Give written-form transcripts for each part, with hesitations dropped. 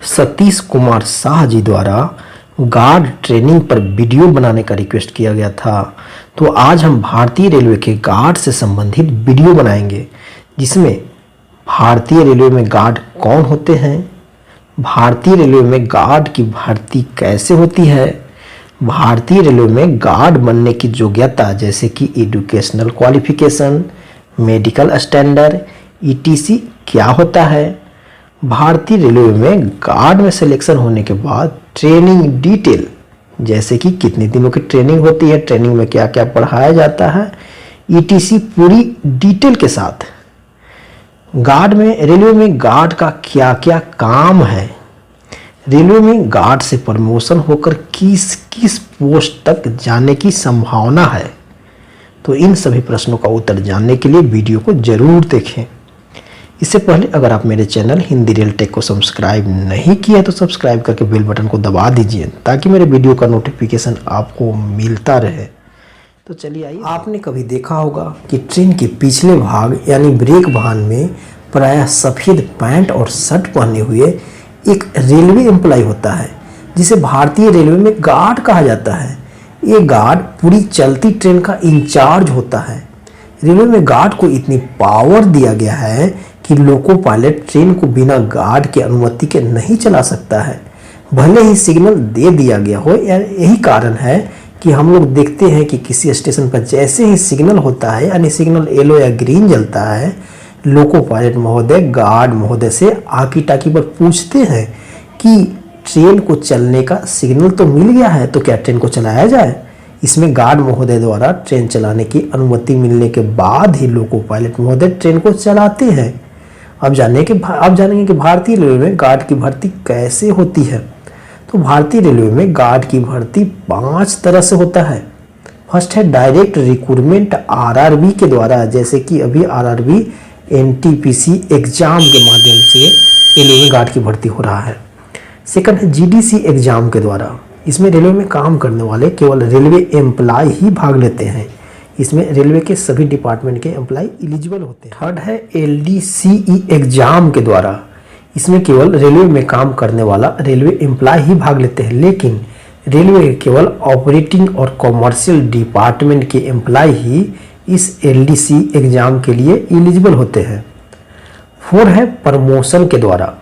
सतीश कुमार शाह जी द्वारा guard training पर video बनाने का रिक्वेस्ट किया गया था। तो आज हम भारतीय रेलवे के गार्ड से संबंधित वीडियो बनाएंगे, जिसमें भारतीय रेलवे में गार्ड कौन होते हैं, भारतीय रेलवे में गार्ड की भर्ती कैसे होती है, भारतीय रेलवे में गार्ड बनने की योग्यता जैसे कि educational qualification, medical standard, etc क्या होता है, भारतीय रेलवे में गार्ड में सिलेक्शन होने के बाद ट्रेनिंग डिटेल जैसे कि कितने दिनों की ट्रेनिंग होती है, ट्रेनिंग में क्या क्या पढ़ाया जाता है, ईटीसी पूरी डिटेल के साथ गार्ड में रेलवे में गार्ड का क्या क्या काम है, रेलवे में गार्ड से प्रमोशन होकर किस किस पोस्ट तक जाने की संभावना है। तो इन सभी प्रश्नों का उत्तर जानने के लिए वीडियो को जरूर देखें। इससे पहले अगर आप मेरे चैनल हिंदी रेल टेक को सब्सक्राइब नहीं किया तो सब्सक्राइब करके बेल बटन को दबा दीजिए, ताकि मेरे वीडियो का नोटिफिकेशन आपको मिलता रहे। तो चलिए आइए। आपने कभी देखा होगा कि ट्रेन के पिछले भाग यानी ब्रेक वाहन में प्रायः सफ़ेद पैंट और शर्ट पहने हुए एक रेलवे एम्प्लॉय होता है, जिसे भारतीय रेलवे में गार्ड कहा जाता है। ये गार्ड पूरी चलती ट्रेन का इंचार्ज होता है। रेलवे में गार्ड को इतनी पावर दिया गया है कि लोको पायलट ट्रेन को बिना गार्ड की अनुमति के नहीं चला सकता है, भले ही सिग्नल दे दिया गया हो। यही कारण है कि हम लोग देखते हैं कि किसी स्टेशन पर जैसे ही सिग्नल होता है यानी सिग्नल येलो या ग्रीन जलता है, लोको पायलट महोदय गार्ड महोदय से आकी टाकी पर पूछते हैं कि ट्रेन को चलने का सिग्नल तो मिल गया है, तो क्या ट्रेन को चलाया जाए। इसमें गार्ड महोदय द्वारा ट्रेन चलाने की अनुमति मिलने के बाद ही लोको पायलट महोदय ट्रेन को चलाते हैं। अब जानेंगे कि भारतीय रेलवे में गार्ड की भर्ती कैसे होती है। तो भारतीय रेलवे में गार्ड की भर्ती 5 तरह से होता है। फर्स्ट है डायरेक्ट रिक्रूटमेंट आरआरबी के द्वारा, जैसे कि अभी आरआरबी एनटीपीसी एग्जाम के माध्यम से रेलवे में गार्ड की भर्ती हो रहा है। सेकंड है जीडीसी एग्जाम के द्वारा। इसमें रेलवे में काम करने वाले केवल रेलवे एम्प्लॉय ही भाग लेते हैं। इसमें रेलवे के सभी डिपार्टमेंट के एम्प्लॉय एलिजिबल होते हैं। थर्ड है एलडीसीई एग्जाम के द्वारा। इसमें केवल रेलवे में काम करने वाला रेलवे एम्प्लॉय ही भाग लेते हैं, लेकिन रेलवे के केवल ऑपरेटिंग और कॉमर्शियल डिपार्टमेंट के एम्प्लॉय ही इस एलडीसी एग्जाम के लिए एलिजिबल होते हैं। 4 है प्रमोशन के द्वारा।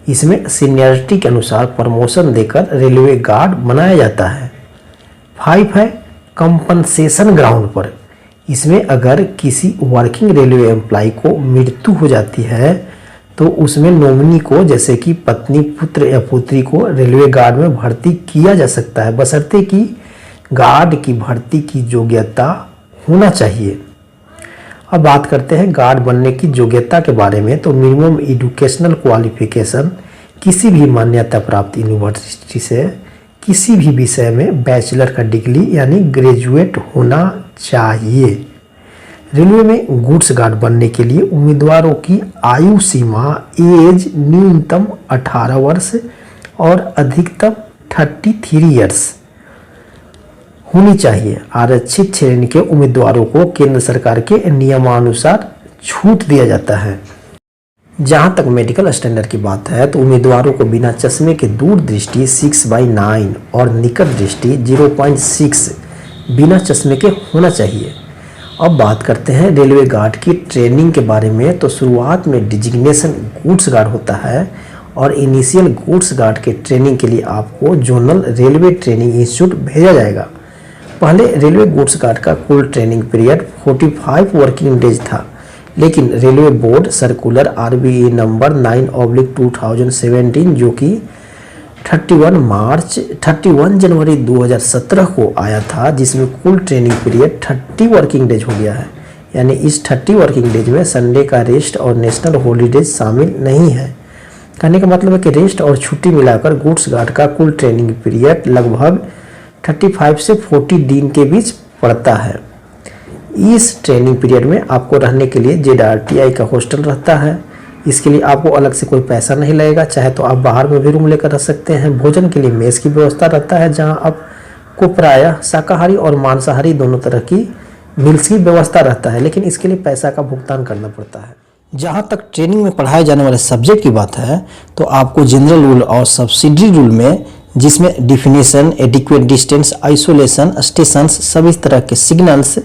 इसमें सीनियरिटी के अनुसार प्रमोशन देकर रेलवे गार्ड बनाया जाता है। 5 है कंपनसेशन ग्राउंड पर। इसमें अगर किसी वर्किंग रेलवे एम्प्लॉय को मृत्यु हो जाती है तो उसमें नॉमिनी को, जैसे कि पत्नी, पुत्र या पुत्री को रेलवे गार्ड में भर्ती किया जा सकता है, बशर्ते कि गार्ड की भर्ती की योग्यता होना चाहिए। अब बात करते हैं गार्ड बनने की योग्यता के बारे में। तो मिनिमम एजुकेशनल क्वालिफिकेशन किसी भी मान्यता प्राप्त यूनिवर्सिटी से किसी भी विषय में बैचलर का डिग्री यानी ग्रेजुएट होना चाहिए। रेलवे में गुड्स गार्ड बनने के लिए उम्मीदवारों की आयु सीमा एज न्यूनतम 18 वर्ष और अधिकतम 33 ईयर्स होनी चाहिए। आरक्षित श्रेणी के उम्मीदवारों को केंद्र सरकार के नियमानुसार छूट दिया जाता है। जहां तक मेडिकल स्टैंडर्ड की बात है तो उम्मीदवारों को बिना चश्मे के दूरदृष्टि 6/9 और निकट दृष्टि 0.6 बिना चश्मे के होना चाहिए। अब बात करते हैं रेलवे गार्ड की ट्रेनिंग के बारे में। तो शुरुआत में डिजिग्नेशन गुड्स गार्ड होता है और इनिशियल गुड्स गार्ड के ट्रेनिंग के लिए आपको जोनल रेलवे ट्रेनिंग इंस्टीट्यूट भेजा जाएगा। पहले रेलवे गुड्स गार्ड का कुल ट्रेनिंग पीरियड 45 वर्किंग डेज था, लेकिन railway board circular RBE number 9/2017 जो कि 31 जनवरी 2017 को आया था, जिसमें कुल ट्रेनिंग पीरियड 30 वर्किंग डेज हो गया है। यानी इस 30 वर्किंग डेज में संडे का रेस्ट और नेशनल हॉलीडेज शामिल नहीं है। कहने का मतलब है कि रेस्ट और छुट्टी मिलाकर गुड्स गार्ड का कुल ट्रेनिंग पीरियड लगभग 35 से 40 दिन के बीच पड़ता है। इस ट्रेनिंग पीरियड में आपको रहने के लिए ZRTI का हॉस्टल रहता है। इसके लिए आपको अलग से कोई पैसा नहीं लगेगा, चाहे तो आप बाहर में भी रूम लेकर रह सकते हैं। भोजन के लिए मेस की व्यवस्था रहता है, जहां आपको प्रायः शाकाहारी और मांसाहारी दोनों तरह की मील्स की व्यवस्था रहता है, लेकिन इसके लिए पैसा का भुगतान करना पड़ता है। जहाँ तक ट्रेनिंग में पढ़ाए जाने वाले सब्जेक्ट की बात है तो आपको जनरल रूल और सब्सिडरी रूल में, जिसमें definition, adequate distance, isolation, stations, सभी तरह के signals,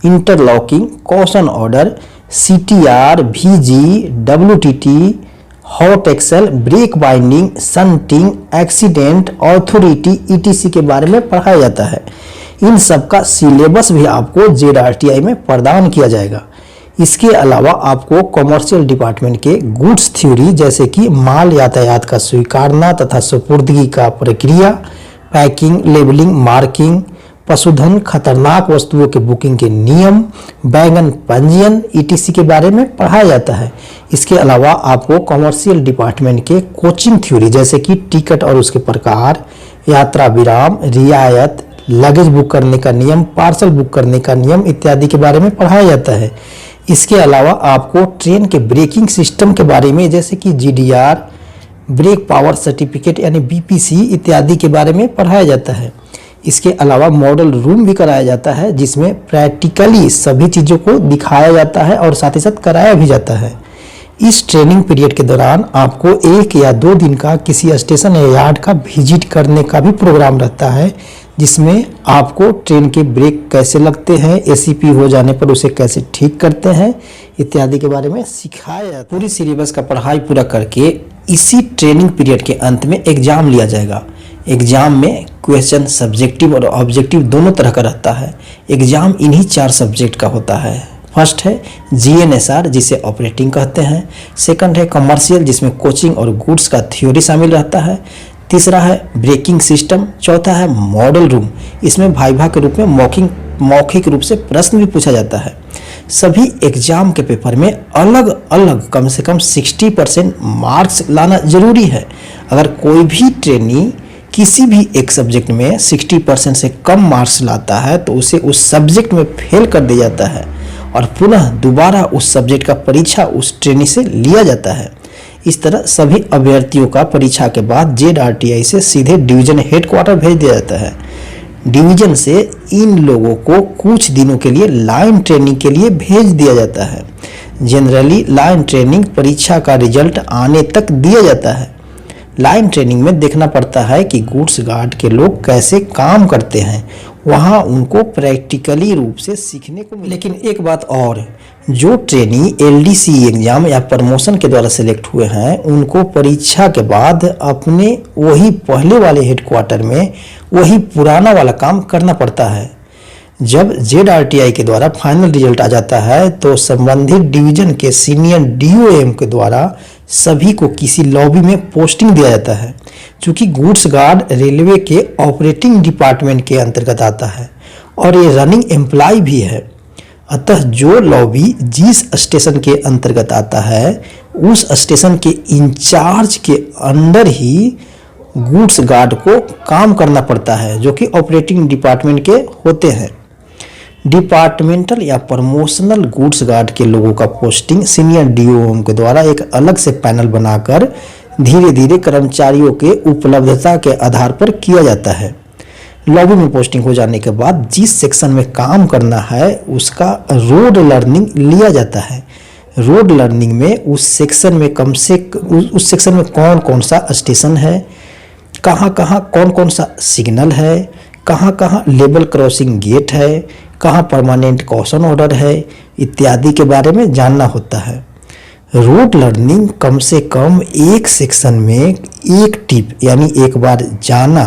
interlocking, caution order, CTR, VG, WTT, hot axle, brake binding, shunting, accident, authority, ETC के बारे में पढ़ाया जाता है। इन सब का सिलेबस भी आपको ZRTI में प्रदान किया जाएगा। इसके अलावा आपको कॉमर्शियल डिपार्टमेंट के गुड्स थ्योरी, जैसे कि माल यातायात का स्वीकारना तथा सुपुर्दगी का प्रक्रिया, पैकिंग, लेबलिंग, मार्किंग, पशुधन, खतरनाक वस्तुओं के बुकिंग के नियम, वैगन पंजीयन, ETC के बारे में पढ़ाया जाता है। इसके अलावा आपको कॉमर्शियल डिपार्टमेंट के कोचिंग थ्योरी, जैसे कि टिकट और उसके प्रकार, यात्रा विराम, रियायत, लगेज बुक करने का नियम, पार्सल बुक करने का नियम इत्यादि के बारे में पढ़ाया जाता है। इसके अलावा आपको ट्रेन के ब्रेकिंग सिस्टम के बारे में, जैसे कि GDR, ब्रेक पावर सर्टिफिकेट यानी BPC इत्यादि के बारे में पढ़ाया जाता है। इसके अलावा मॉडल रूम भी कराया जाता है, जिसमें प्रैक्टिकली सभी चीज़ों को दिखाया जाता है और साथ ही साथ कराया भी जाता है। इस ट्रेनिंग पीरियड के दौरान आपको 1 या 2 दिन का किसी स्टेशन या यार्ड का विजिट करने का भी प्रोग्राम रहता है, जिसमें आपको ट्रेन के ब्रेक कैसे लगते हैं, ACP हो जाने पर उसे कैसे ठीक करते हैं इत्यादि के बारे में सिखाया जाता है। पूरी सिलेबस का पढ़ाई पूरा करके इसी ट्रेनिंग पीरियड के अंत में एग्जाम लिया जाएगा। एग्जाम में क्वेश्चन सब्जेक्टिव और ऑब्जेक्टिव दोनों तरह का रहता है। एग्जाम इन्हीं 4 सब्जेक्ट का होता है। फर्स्ट है GNSR, जिसे ऑपरेटिंग कहते हैं। सेकंड है कमर्शियल, जिसमें कोचिंग और गुड्स का थ्योरी शामिल रहता है। तीसरा है ब्रेकिंग सिस्टम। चौथा है मॉडल रूम, इसमें वाइवा के रूप में मौखिक रूप से प्रश्न भी पूछा जाता है। सभी एग्जाम के पेपर में अलग अलग कम से कम 60% मार्क्स लाना जरूरी है। अगर कोई भी ट्रेनी किसी भी एक सब्जेक्ट में 60% से कम मार्क्स लाता है तो उसे उस सब्जेक्ट में फेल कर दिया जाता है और पुनः दोबारा उस सब्जेक्ट का परीक्षा उस ट्रेनी से लिया जाता है। इस तरह सभी अभ्यर्थियों का परीक्षा के बाद ZRTI से सीधे डिवीजन हेडक्वार्टर भेज दिया जाता है। डिवीजन से इन लोगों को कुछ दिनों के लिए लाइन ट्रेनिंग के लिए भेज दिया जाता है। जनरली लाइन ट्रेनिंग परीक्षा का रिजल्ट आने तक दिया जाता है। लाइन ट्रेनिंग में देखना पड़ता है कि गुड्स गार्ड के लोग कैसे काम करते हैं, वहाँ उनको प्रैक्टिकली रूप से सीखने को मिले। लेकिन एक बात और, जो ट्रेनी LDC एग्जाम या प्रमोशन के द्वारा सिलेक्ट हुए हैं, उनको परीक्षा के बाद अपने वही पहले वाले हेडक्वार्टर में वही पुराना वाला काम करना पड़ता है। जब ZRTI के द्वारा फाइनल रिजल्ट आ जाता है तो संबंधित डिवीजन के सीनियर DOM के द्वारा सभी को किसी लॉबी में पोस्टिंग दिया जाता है। चूँकि गुड्स गार्ड रेलवे के ऑपरेटिंग डिपार्टमेंट के अंतर्गत आता है और ये रनिंग एम्प्लॉय भी है, अतः जो लॉबी जिस स्टेशन के अंतर्गत आता है उस स्टेशन के इंचार्ज के अंडर ही गुड्स गार्ड को काम करना पड़ता है, जो कि ऑपरेटिंग डिपार्टमेंट के होते हैं। डिपार्टमेंटल या प्रमोशनल गुड्स गार्ड के लोगों का पोस्टिंग सीनियर DOM के द्वारा एक अलग से पैनल बनाकर धीरे धीरे कर्मचारियों के उपलब्धता के आधार पर किया जाता है। लॉबी में पोस्टिंग हो जाने के बाद जिस सेक्शन में काम करना है उसका रोड लर्निंग लिया जाता है। रोड लर्निंग में उस सेक्शन में कौन कौन सा स्टेशन है, कहाँ कहाँ कौन कौन सा सिग्नल है, कहाँ कहाँ लेवल क्रॉसिंग गेट है, कहाँ परमानेंट कॉशन ऑर्डर है इत्यादि के बारे में जानना होता है। रोड लर्निंग कम से कम एक सेक्शन में एक टिप यानी एक बार जाना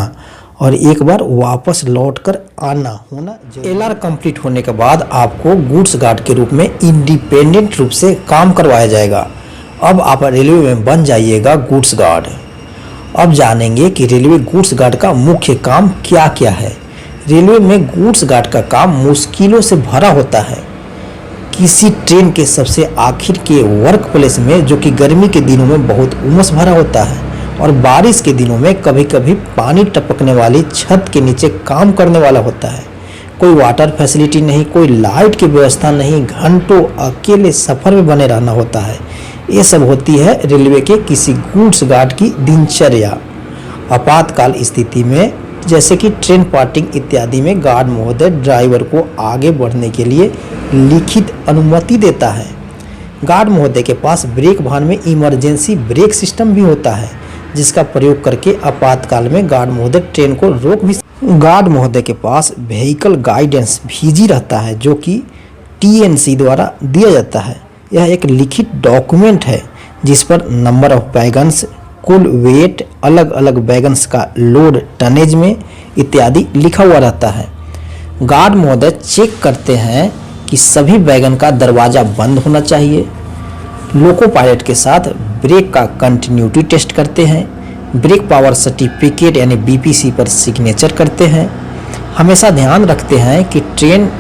और एक बार वापस लौटकर आना होना। LR कंप्लीट होने के बाद आपको गुड्स गार्ड के रूप में इंडिपेंडेंट रूप से काम करवाया जाएगा। अब आप रेलवे में बन जाइएगा गुड्स गार्ड। अब जानेंगे कि रेलवे गुड्स गार्ड का मुख्य काम क्या क्या है। रेलवे में गुड्स गार्ड का काम मुश्किलों से भरा होता है। किसी ट्रेन के सबसे आखिर के वर्क प्लेस में, जो कि गर्मी के दिनों में बहुत उमस भरा होता है और बारिश के दिनों में कभी कभी पानी टपकने वाली छत के नीचे काम करने वाला होता है। कोई वाटर फैसिलिटी नहीं, कोई लाइट की व्यवस्था नहीं, घंटों अकेले सफ़र में बने रहना होता है। ये सब होती है रेलवे के किसी गुड्स गार्ड की दिनचर्या। आपातकाल स्थिति में जैसे कि ट्रेन पार्टिंग इत्यादि में गार्ड महोदय ड्राइवर को आगे बढ़ने के लिए लिखित अनुमति देता है। गार्ड महोदय के पास ब्रेक वाहन में इमरजेंसी ब्रेक सिस्टम भी होता है, जिसका प्रयोग करके आपातकाल में गार्ड महोदय ट्रेन को रोक भी। गार्ड महोदय के पास व्हीकल गाइडेंस VG रहता है, जो कि TNC द्वारा दिया जाता है। यह एक लिखित डॉक्यूमेंट है जिस पर नंबर ऑफ वैगन्स, कुल वेट, अलग अलग वैगन्स का लोड टनेज में इत्यादि लिखा हुआ रहता है। गार्ड महोदय चेक करते हैं कि सभी वैगन का दरवाज़ा बंद होना चाहिए। लोको पायलट के साथ ब्रेक का कंटिन्यूटी टेस्ट करते हैं। ब्रेक पावर सर्टिफिकेट यानी BPC पर सिग्नेचर करते हैं। हमेशा ध्यान रखते हैं कि ट्रेन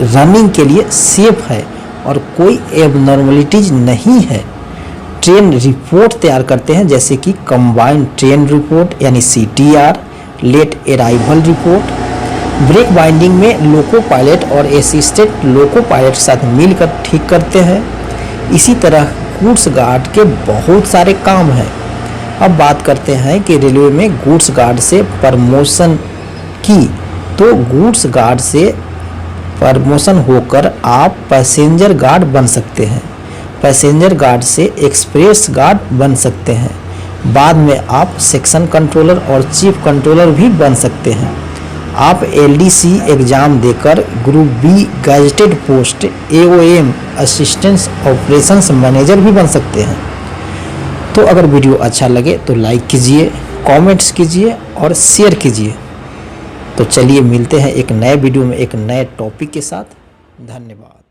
रनिंग के लिए सेफ है और कोई एबनॉर्मलिटीज नहीं है। ट्रेन रिपोर्ट तैयार करते हैं, जैसे कि कंबाइंड ट्रेन रिपोर्ट यानी CTR, late arrival report. Brake binding में लोको पायलट और असिस्टेंट लोको पायलट साथ मिलकर ठीक करते हैं। इसी तरह गुड्स गार्ड के बहुत सारे काम हैं। अब बात करते हैं कि रेलवे में गुड्स गार्ड से प्रमोशन की, तो गुड्स गार्ड से प्रमोशन होकर आप पैसेंजर गार्ड बन सकते हैं। पैसेंजर गार्ड से एक्सप्रेस गार्ड बन सकते हैं। बाद में आप सेक्शन कंट्रोलर और चीफ कंट्रोलर भी बन सकते हैं। आप LDC एग्ज़ाम देकर group B gazetted post AOM assistant operations manager भी बन सकते हैं। तो अगर वीडियो अच्छा लगे तो लाइक कीजिए, कमेंट्स कीजिए और शेयर कीजिए। तो चलिए मिलते हैं एक नए वीडियो में एक नए टॉपिक के साथ। धन्यवाद।